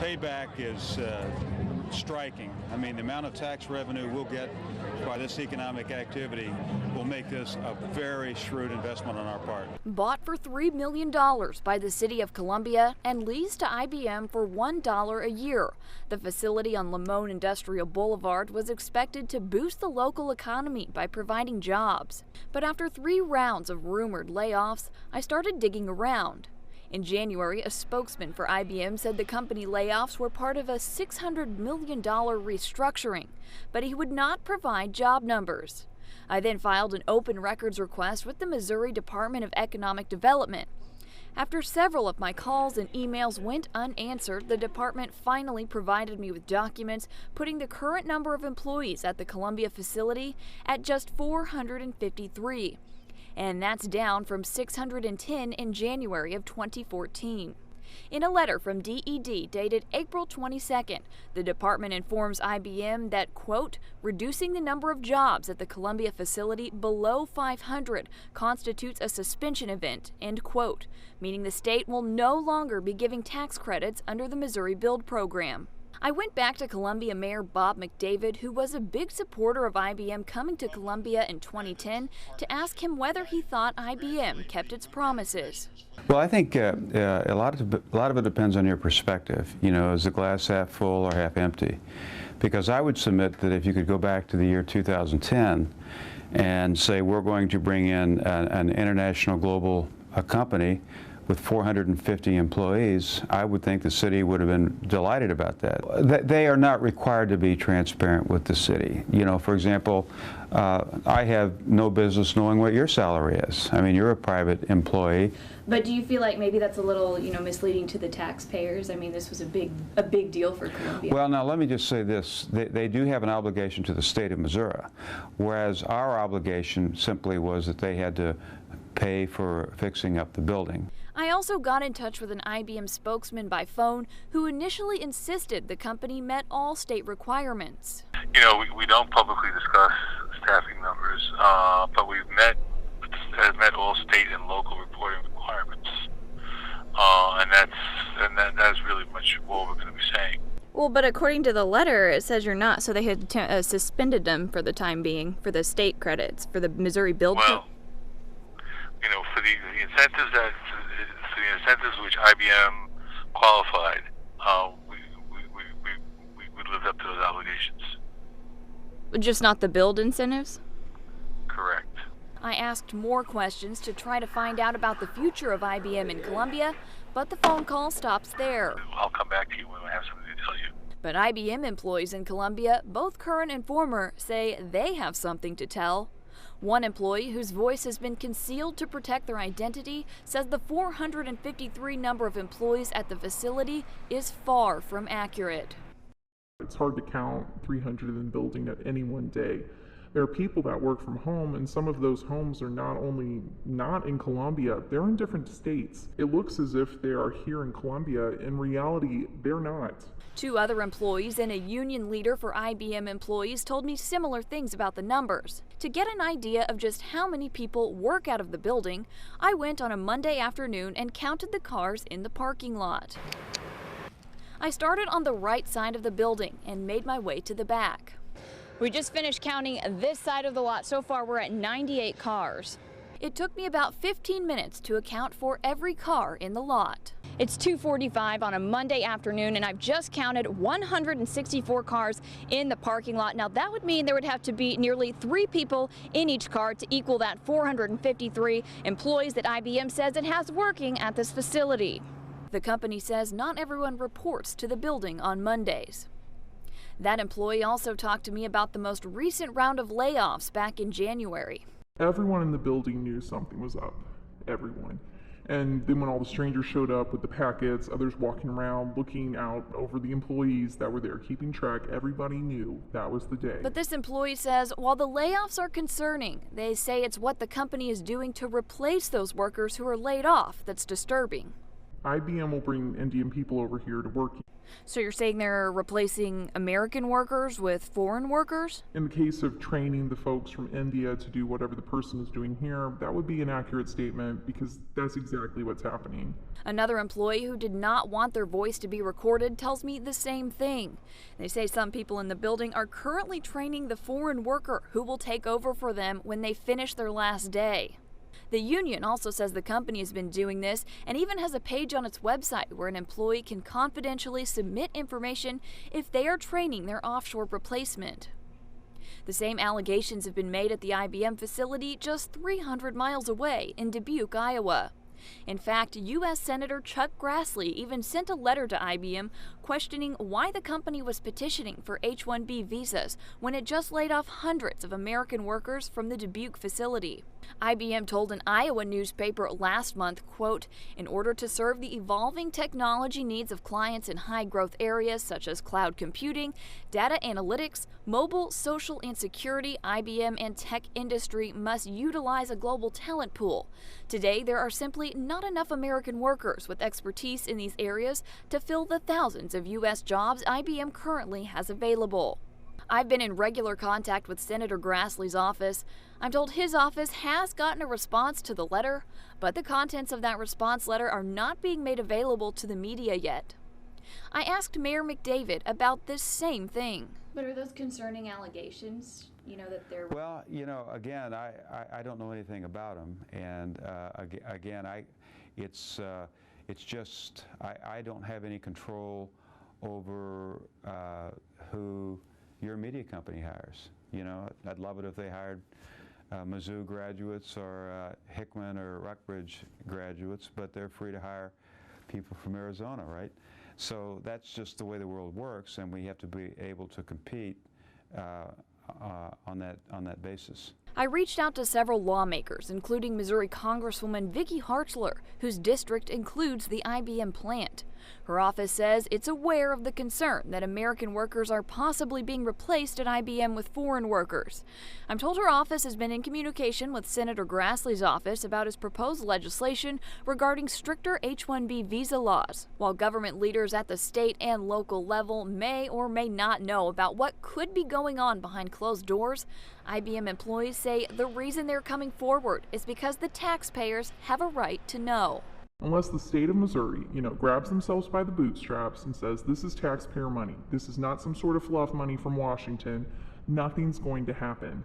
payback is striking. I mean, the amount of tax revenue we'll get by this economic activity will make this a very shrewd investment on our part. Bought for $3 million by the city of Columbia and leased to IBM for $1 a year, the facility on Limon Industrial Boulevard was expected to boost the local economy by providing jobs. But after 3 rounds of rumored layoffs, I started digging around. In January, a spokesman for IBM said the company layoffs were part of a $600 million restructuring, but he would not provide job numbers. I then filed an open records request with the Missouri Department of Economic Development. After several of my calls and emails went unanswered, the department finally provided me with documents putting the current number of employees at the Columbia facility at just 453. And that's down from 610 in January of 2014. In a letter from DED dated April 22nd, the department informs IBM that, quote, reducing the number of jobs at the Columbia facility below 500 constitutes a suspension event, end quote, meaning the state will no longer be giving tax credits under the Missouri Build program. I went back to Columbia Mayor Bob McDavid, who was a big supporter of IBM coming to Columbia in 2010, to ask him whether he thought IBM kept its promises. Well, I think a lot of it depends on your perspective. You know, is the glass half full or half empty? Because I would submit that if you could go back to the year 2010 and say we're going to bring in an international global company with 450 employees, I would think the city would have been delighted about that. They are not required to be transparent with the city. You know, for example, I have no business knowing what your salary is. I mean, you're a private employee. But do you feel like maybe that's a little, misleading to the taxpayers? I mean, this was a big deal for Columbia. Well, now let me just say this. They do have an obligation to the state of Missouri, whereas our obligation simply was that they had to pay for fixing up the building. I also got in touch with an IBM spokesman by phone who initially insisted the company met all state requirements. You know, we don't publicly discuss staffing numbers, but we've met all state and local reporting requirements, and that's really much all we're going to be saying. Well, but according to the letter, it says you're not, so they had suspended them for the time being for the state credits for the Missouri Build. Well, you know, for the incentives which IBM qualified, we lived up to those obligations. Just not the build incentives? Correct. I asked more questions to try to find out about the future of IBM in Columbia, but the phone call stops there. I'll come back to you when I have something to tell you. But IBM employees in Columbia, both current and former, say they have something to tell. One employee, whose voice has been concealed to protect their identity, says the 453 number of employees at the facility is far from accurate. It's hard to count 300 in the building at any one day. There are people that work from home, and some of those homes are not only not in Columbia, they're in different states. It looks as if they are here in Columbia. In reality, they're not. 2 other employees and a union leader for IBM employees told me similar things about the numbers. To get an idea of just how many people work out of the building, I went on a Monday afternoon and counted the cars in the parking lot. I started on the right side of the building and made my way to the back. We just finished counting this side of the lot. So far, we're at 98 cars. It took me about 15 minutes to account for every car in the lot. It's 2:45 on a Monday afternoon, and I've just counted 164 cars in the parking lot. Now, that would mean there would have to be nearly 3 people in each car to equal that 453 employees that IBM says it has working at this facility. The company says not everyone reports to the building on Mondays. That employee also talked to me about the most recent round of layoffs back in January. Everyone in the building knew something was up. Everyone. And then when all the strangers showed up with the packets, others walking around, looking out over the employees that were there, keeping track, everybody knew that was the day. But this employee says while the layoffs are concerning, they say it's what the company is doing to replace those workers who are laid off that's disturbing. IBM will bring Indian people over here to work. So you're saying they're replacing American workers with foreign workers? In the case of training the folks from India to do whatever the person is doing here, that would be an accurate statement because that's exactly what's happening. Another employee who did not want their voice to be recorded tells me the same thing. They say some people in the building are currently training the foreign worker who will take over for them when they finish their last day. The union also says the company has been doing this and even has a page on its website where an employee can confidentially submit information if they are training their offshore replacement. The same allegations have been made at the IBM facility just 300 miles away in Dubuque, Iowa. In fact, U.S. Senator Chuck Grassley even sent a letter to IBM questioning why the company was petitioning for H-1B visas when it just laid off hundreds of American workers from the Dubuque facility. IBM told an Iowa newspaper last month, quote, "In order to serve the evolving technology needs of clients in high-growth areas such as cloud computing, data analytics, mobile, social, and security, IBM and tech industry must utilize a global talent pool. Today, there are simply not enough American workers with expertise in these areas to fill the thousands of U.S. jobs IBM currently has available." I've been in regular contact with Senator Grassley's office. I'm told his office has gotten a response to the letter, but the contents of that response letter are not being made available to the media yet. I asked Mayor McDavid about this same thing. But are those concerning allegations? That they're... Well, again, I don't know anything about them, and again, it's just I don't have any control over who your media company hires. I'd love it if they hired Mizzou graduates or Hickman or Rockbridge graduates, but they're free to hire people from Arizona, right? So that's just the way the world works, and we have to be able to compete on that basis. I reached out to several lawmakers, including Missouri Congresswoman Vicki Hartzler, whose district includes the IBM plant. Her office says it's aware of the concern that American workers are possibly being replaced at IBM with foreign workers. I'm told her office has been in communication with Senator Grassley's office about his proposed legislation regarding stricter H-1B visa laws. While government leaders at the state and local level may or may not know about what could be going on behind closed doors, IBM employees say the reason they're coming forward is because the taxpayers have a right to know. Unless the state of Missouri, grabs themselves by the bootstraps and says, this is taxpayer money, this is not some sort of fluff money from Washington, nothing's going to happen.